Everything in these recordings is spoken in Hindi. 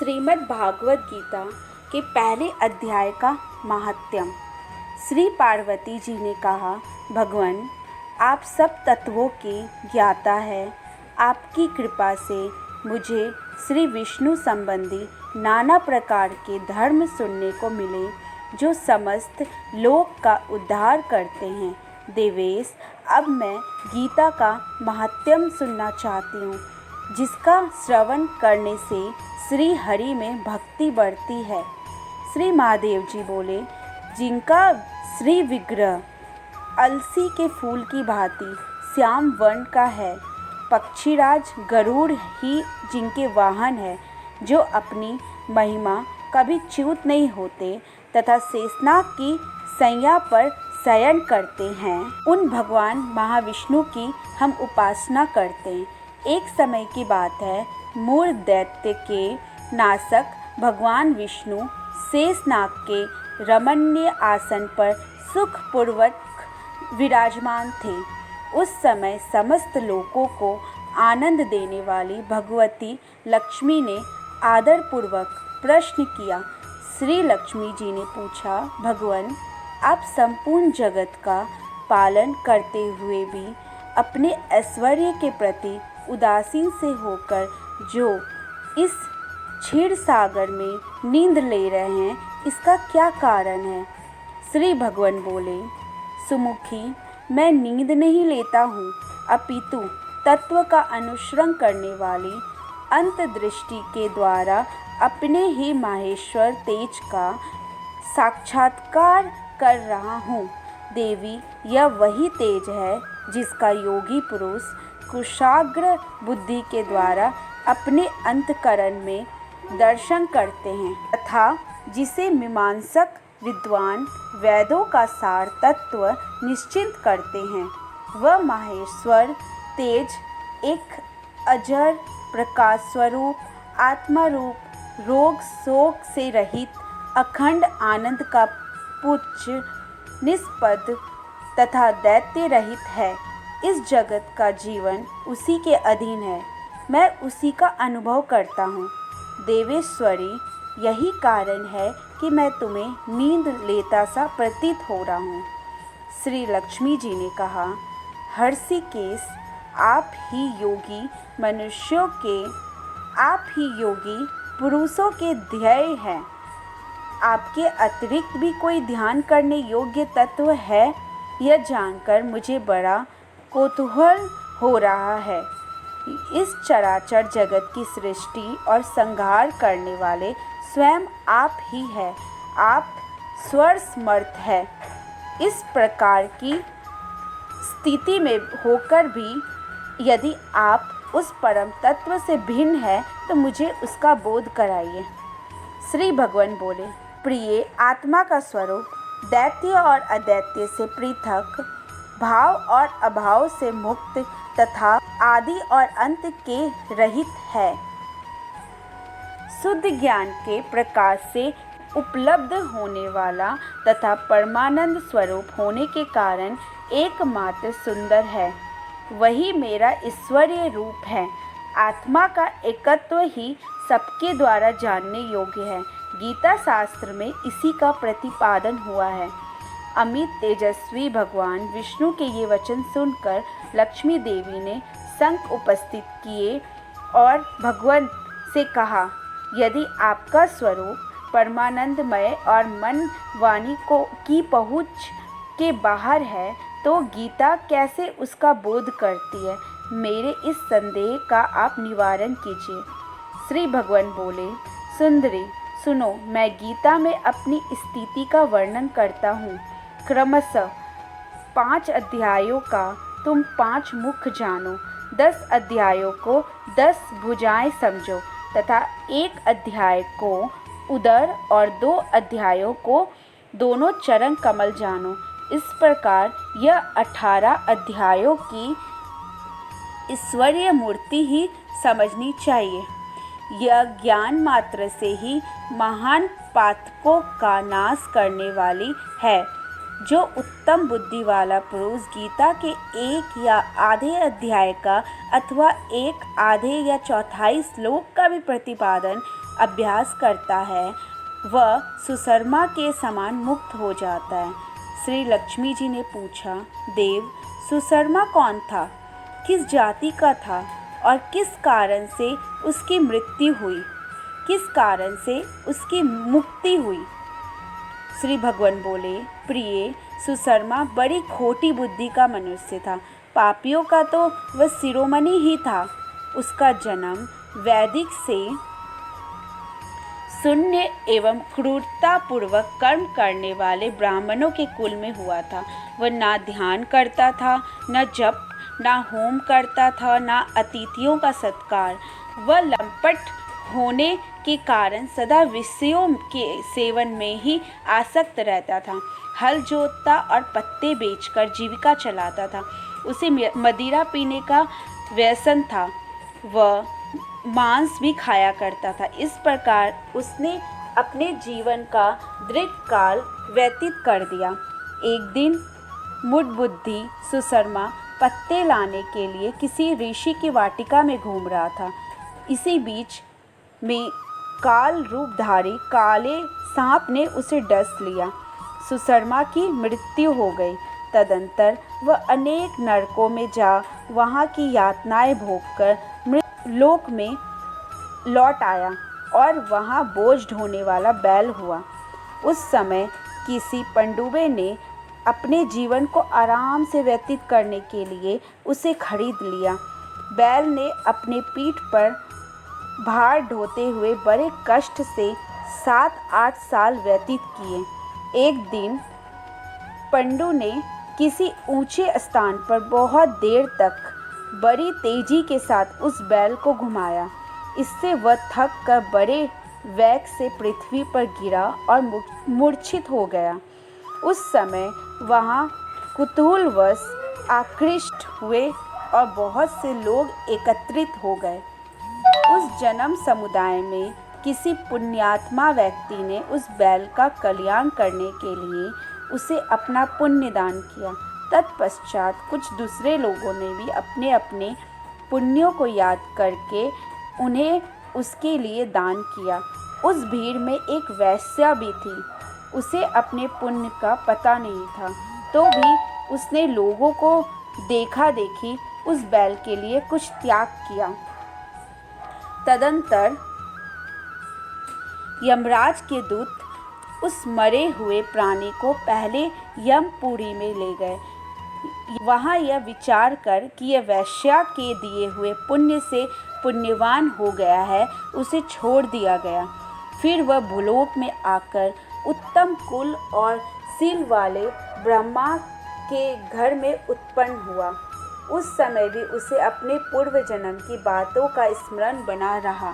श्रीमद् भागवत गीता के पहले अध्याय का महात्म्य। श्री पार्वती जी ने कहा, भगवान आप सब तत्वों के ज्ञाता है। आपकी कृपा से मुझे श्री विष्णु संबंधी नाना प्रकार के धर्म सुनने को मिले जो समस्त लोक का उद्धार करते हैं। देवेश, अब मैं गीता का महात्म्य सुनना चाहती हूँ, जिसका श्रवण करने से श्री हरि में भक्ति बढ़ती है। श्री महादेव जी बोले, जिनका श्री विग्रह अलसी के फूल की भांति श्याम वर्ण का है, पक्षीराज गरुड़ ही जिनके वाहन है, जो अपनी महिमा कभी च्युत नहीं होते तथा शेषनाग की सैया पर शयन करते हैं, उन भगवान महाविष्णु की हम उपासना करते हैं। एक समय की बात है, मूर दैत्य के नाशक भगवान विष्णु शेषनाग के रमणीय आसन पर सुखपूर्वक विराजमान थे। उस समय समस्त लोगों को आनंद देने वाली भगवती लक्ष्मी ने आदरपूर्वक प्रश्न किया। श्री लक्ष्मी जी ने पूछा, भगवान आप संपूर्ण जगत का पालन करते हुए भी अपने ऐश्वर्य के प्रति उदासीन से होकर जो इस क्षीर सागर में नींद ले रहे हैं, इसका क्या कारण है? श्री भगवान बोले, सुमुखी, मैं नींद नहीं लेता हूँ, अपितु तत्व का अनुसरण करने वाली अंतर्दृष्टि के द्वारा अपने ही माहेश्वर तेज का साक्षात्कार कर रहा हूँ। देवी, यह वही तेज है जिसका योगी पुरुष कुशाग्र बुद्धि के द्वारा अपने अंतकरण में दर्शन करते हैं तथा जिसे मीमांसक विद्वान वेदों का सार तत्व निश्चित करते हैं। वह माहेश्वर तेज एक अजर प्रकाश स्वरूप आत्मा रूप, रोग शोक से रहित अखंड आनंद का पुच्छ निष्पद तथा दैत्य रहित है। इस जगत का जीवन उसी के अधीन है, मैं उसी का अनुभव करता हूँ। देवेश्वरी, यही कारण है कि मैं तुम्हें नींद लेता सा प्रतीत हो रहा हूँ। श्री लक्ष्मी जी ने कहा, हर्षिकेश, आप ही योगी मनुष्यों के, आप ही योगी पुरुषों के ध्येय हैं। आपके अतिरिक्त भी कोई ध्यान करने योग्य तत्व है, यह जानकर मुझे बड़ा कौतूहल हो रहा है। इस चराचर जगत की सृष्टि और संहार करने वाले स्वयं आप ही हैं। आप सर्वसमर्थ हैं। इस प्रकार की स्थिति में होकर भी यदि आप उस परम तत्व से भिन्न हैं, तो मुझे उसका बोध कराइए। श्री भगवान बोले, प्रिय, आत्मा का स्वरूप दैत्य और अदैत्य से पृथक, भाव और अभाव से मुक्त तथा आदि और अंत के रहित है। शुद्ध ज्ञान के प्रकाश से उपलब्ध होने वाला तथा परमानंद स्वरूप होने के कारण एकमात्र सुंदर है। वही मेरा ईश्वरीय रूप है। आत्मा का एकत्व ही सबके द्वारा जानने योग्य है। गीता शास्त्र में इसी का प्रतिपादन हुआ है। अमित तेजस्वी भगवान विष्णु के ये वचन सुनकर लक्ष्मी देवी ने शंख उपस्थित किए और भगवान से कहा, यदि आपका स्वरूप परमानंदमय और मन वाणी को की पहुँच के बाहर है, तो गीता कैसे उसका बोध करती है? मेरे इस संदेह का आप निवारण कीजिए। श्री भगवान बोले, सुंदरी सुनो, मैं गीता में अपनी स्थिति का वर्णन करता हूँ। क्रमशः 5 अध्यायों का तुम 5 मुख जानो, 10 अध्यायों को 10 भुजाएं समझो तथा 1 अध्याय को उदर और 2 अध्यायों को दोनों चरण कमल जानो। इस प्रकार यह 18 अध्यायों की ईश्वरीय मूर्ति ही समझनी चाहिए। यह ज्ञान मात्र से ही महान पातकों का नाश करने वाली है। जो उत्तम बुद्धि वाला पुरुष गीता के 1 या आधे अध्याय का अथवा 1 आधे या चौथाई श्लोक का भी प्रतिपादन अभ्यास करता है वह सुशर्मा के समान मुक्त हो जाता है। श्री लक्ष्मी जी ने पूछा, देव, सुशर्मा कौन था, किस जाति का था और किस कारण से उसकी मृत्यु हुई, किस कारण से उसकी मुक्ति हुई? श्री भगवान बोले, प्रिय, सुशर्मा बड़ी खोटी बुद्धि का मनुष्य था। पापियों का तो वह शिरोमणि ही था। उसका जन्म वैदिक से शून्य एवं क्रूरता पूर्वक कर्म करने वाले ब्राह्मणों के कुल में हुआ था। वह ना ध्यान करता था, न जप, ना होम करता था, ना अतिथियों का सत्कार। वह लंपट होने के कारण सदा विषयों के सेवन में ही आसक्त रहता था। हल जोतता और पत्ते बेचकर जीविका चलाता था। उसे मदिरा पीने का व्यसन था। वह मांस भी खाया करता था। इस प्रकार उसने अपने जीवन का दीर्घ काल व्यतीत कर दिया। एक दिन मूढ़बुद्धि सुशर्मा पत्ते लाने के लिए किसी ऋषि की वाटिका में घूम रहा था। इसी बीच में काल रूपधारी काले सांप ने उसे डस लिया। सुशर्मा की मृत्यु हो गई। तदंतर वह अनेक नरकों में जा वहाँ की यातनाएं भोगकर मृतलोक में लौट आया और वहाँ बोझ ढोने वाला बैल हुआ। उस समय किसी पंडुबे ने अपने जीवन को आराम से व्यतीत करने के लिए उसे खरीद लिया। बैल ने अपने पीठ पर भार ढोते हुए बड़े कष्ट से 7-8 साल व्यतीत किए। एक दिन पंडु ने किसी ऊंचे स्थान पर बहुत देर तक बड़ी तेजी के साथ उस बैल को घुमाया। इससे वह थक कर बड़े वेग से पृथ्वी पर गिरा और मूर्छित हो गया। उस समय वहाँ कुतूहलवश आकृष्ट हुए और बहुत से लोग एकत्रित हो गए। उस जन्म समुदाय में किसी पुण्यात्मा व्यक्ति ने उस बैल का कल्याण करने के लिए उसे अपना पुण्य दान किया। तत्पश्चात कुछ दूसरे लोगों ने भी अपने अपने पुण्यों को याद करके उन्हें उसके लिए दान किया। उस भीड़ में एक वेश्या भी थी। उसे अपने पुण्य का पता नहीं था, तो भी उसने लोगों को देखा देखी उस बैल के लिए कुछ त्याग किया। तदंतर यमराज के दूत उस मरे हुए प्राणी को पहले यमपुरी में ले गए। वहाँ यह विचार कर कि यह वैश्या के दिए हुए पुण्य से पुण्यवान हो गया है, उसे छोड़ दिया गया। फिर वह भूलोक में आकर उत्तम कुल और शील वाले ब्रह्मा के घर में उत्पन्न हुआ। उस समय भी उसे अपने पूर्व जन्म की बातों का स्मरण बना रहा।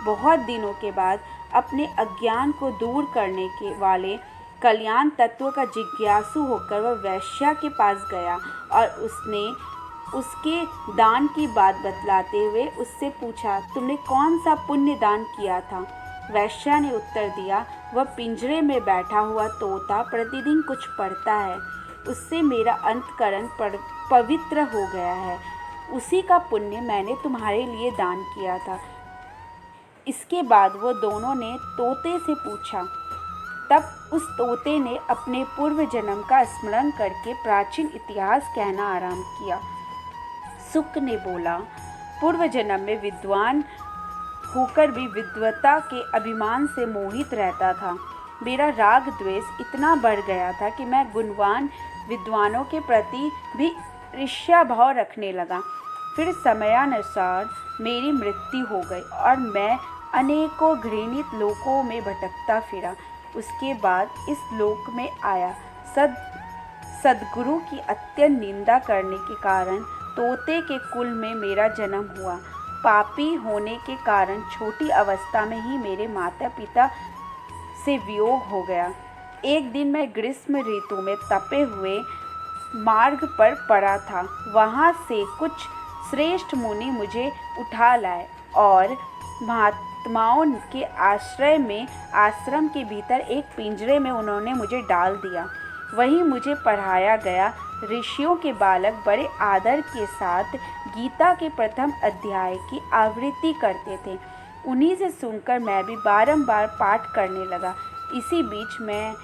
बहुत दिनों के बाद अपने अज्ञान को दूर करने के वाले कल्याण तत्व का जिज्ञासु होकर वह वैश्या के पास गया और उसने उसके दान की बात बतलाते हुए उससे पूछा, तुमने कौन सा पुण्य दान किया था? वैश्या ने उत्तर दिया, वह पिंजरे में बैठा हुआ तोता प्रतिदिन कुछ पढ़ता है, उससे मेरा अंतकरण पवित्र हो गया है। उसी का पुण्य मैंने तुम्हारे लिए दान किया था। इसके बाद वो दोनों ने तोते से पूछा। तब उस तोते ने अपने पूर्व जन्म का स्मरण करके प्राचीन इतिहास कहना आरंभ किया। शुक ने बोला, पूर्व जन्म में विद्वान होकर भी विद्वता के अभिमान से मोहित रहता था। मेरा राग द्वेष इतना बढ़ गया था कि मैं गुणवान विद्वानों के प्रति भी ईर्ष्या भाव रखने लगा। फिर समयानुसार मेरी मृत्यु हो गई और मैं अनेकों घृणित लोकों में भटकता फिरा। उसके बाद इस लोक में आया। सद्गुरु की अत्यंत निंदा करने के कारण तोते के कुल में मेरा जन्म हुआ। पापी होने के कारण छोटी अवस्था में ही मेरे माता पिता से वियोग हो गया। एक दिन मैं ग्रीष्म ऋतु में तपे हुए मार्ग पर पड़ा था। वहाँ से कुछ श्रेष्ठ मुनि मुझे उठा लाए और महात्माओं के आश्रय में आश्रम के भीतर एक पिंजरे में उन्होंने मुझे डाल दिया। वहीं मुझे पढ़ाया गया। ऋषियों के बालक बड़े आदर के साथ गीता के प्रथम अध्याय की आवृत्ति करते थे। उन्हीं से सुनकर मैं भी बारंबार पाठ करने लगा। इसी बीच में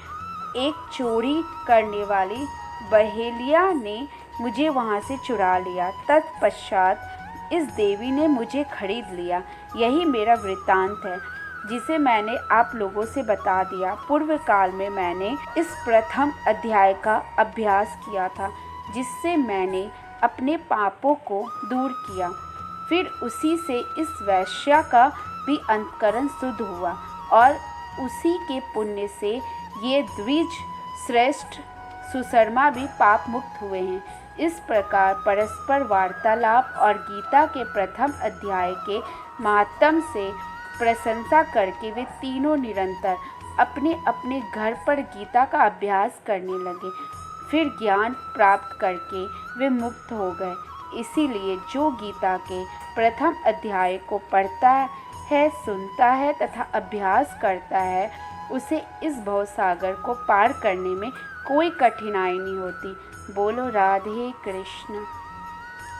एक चोरी करने वाली बहेलिया ने मुझे वहाँ से चुरा लिया। तत्पश्चात इस देवी ने मुझे खरीद लिया। यही मेरा वृत्तांत है, जिसे मैंने आप लोगों से बता दिया। पूर्व काल में मैंने इस प्रथम अध्याय का अभ्यास किया था, जिससे मैंने अपने पापों को दूर किया। फिर उसी से इस वैश्या का भी अंतकरण शुद्ध हुआ और उसी के पुण्य से ये द्विज श्रेष्ठ सुशर्मा भी पाप मुक्त हुए हैं। इस प्रकार परस्पर वार्तालाप और गीता के प्रथम अध्याय के महात्म से प्रशंसा करके वे तीनों निरंतर अपने अपने घर पर गीता का अभ्यास करने लगे। फिर ज्ञान प्राप्त करके वे मुक्त हो गए। इसीलिए जो गीता के प्रथम अध्याय को पढ़ता है, सुनता है तथा अभ्यास करता है, उसे इस भवसागर को पार करने में कोई कठिनाई नहीं होती। बोलो राधे कृष्ण।